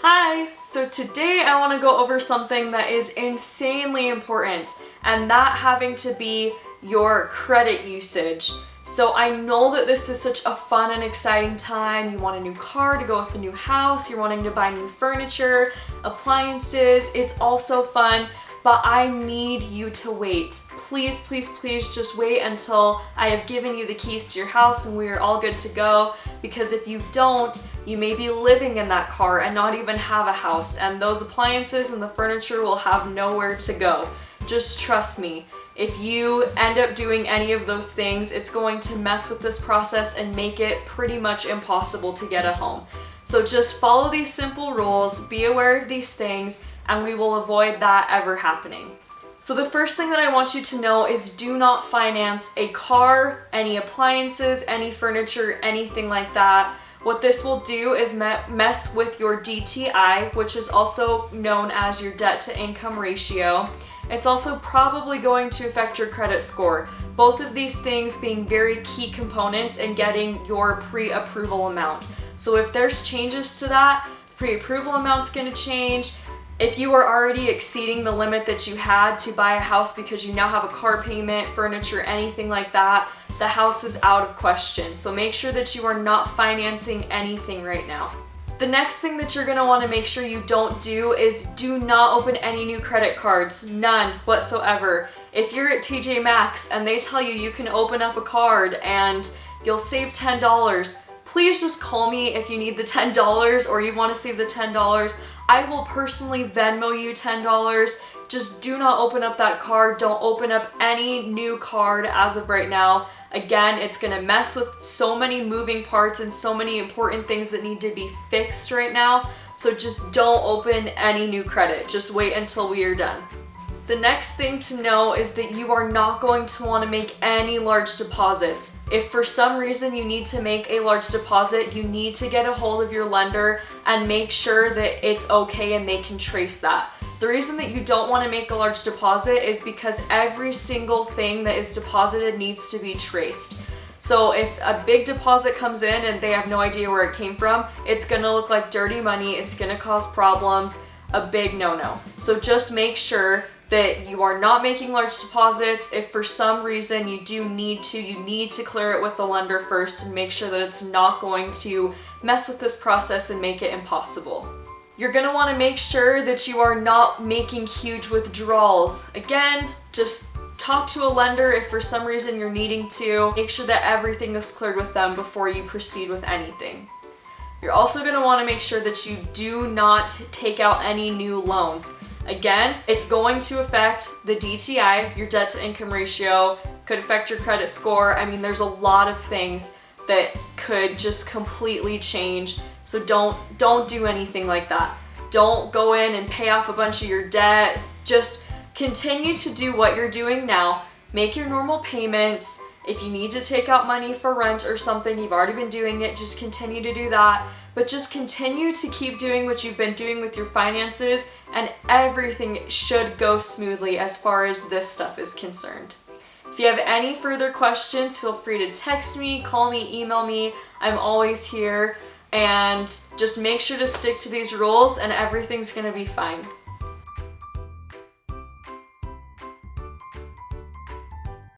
Hi! So today I want to go over something that is insanely important, and that having to be your credit usage. So I know that this is such a fun and exciting time. You want a new car to go with the new house, you're wanting to buy new furniture, appliances, it's also fun, but I need you to wait. Please, please, please just wait until I have given you the keys to your house and we are all good to go, because if you don't, you may be living in that car and not even have a house, and those appliances and the furniture will have nowhere to go. Just trust me. If you end up doing any of those things, it's going to mess with this process and make it pretty much impossible to get a home. So just follow these simple rules, be aware of these things, and we will avoid that ever happening. So the first thing that I want you to know is do not finance a car, any appliances, any furniture, anything like that. What this will do is mess with your DTI, which is also known as your debt to income ratio. It's also probably going to affect your credit score. Both of these things being very key components in getting your pre-approval amount. So if there's changes to that, pre-approval amount's going to change. If you are already exceeding the limit that you had to buy a house because you now have a car payment, furniture, anything like that, the house is out of question. So make sure that you are not financing anything right now. The next thing that you're going to want to make sure you don't do is do not open any new credit cards. None whatsoever. If you're at TJ Maxx and they tell you you can open up a card and you'll save $10, please just call me if you need the $10 or you want to save the $10. I will personally Venmo you $10. Just do not open up that card. Don't open up any new card as of right now. Again, it's gonna mess with so many moving parts and so many important things that need to be fixed right now. So just don't open any new credit. Just wait until we are done. The next thing to know is that you are not going to want to make any large deposits. If for some reason you need to make a large deposit, you need to get a hold of your lender and make sure that it's okay and they can trace that. The reason that you don't want to make a large deposit is because every single thing that is deposited needs to be traced. So if a big deposit comes in and they have no idea where it came from, it's going to look like dirty money, it's going to cause problems, a big no-no. So just make sure that you are not making large deposits. If for some reason you need to clear it with the lender first and make sure that it's not going to mess with this process and make it impossible. You're going to want to make sure that you are not making huge withdrawals. Again, just talk to a lender if for some reason you're needing to. Make sure that everything is cleared with them before you proceed with anything. You're also going to want to make sure that you do not take out any new loans. Again, it's going to affect the DTI, your debt to income ratio, could affect your credit score. I mean, there's a lot of things that could just completely change. So don't do anything like that. Don't go in and pay off a bunch of your debt. Just continue to do what you're doing now. Make your normal payments. If you need to take out money for rent or something, you've already been doing it, just continue to do that. But just continue to keep doing what you've been doing with your finances, and everything should go smoothly as far as this stuff is concerned. If you have any further questions, feel free to text me, call me, email me. I'm always here. And just make sure to stick to these rules and everything's gonna be fine.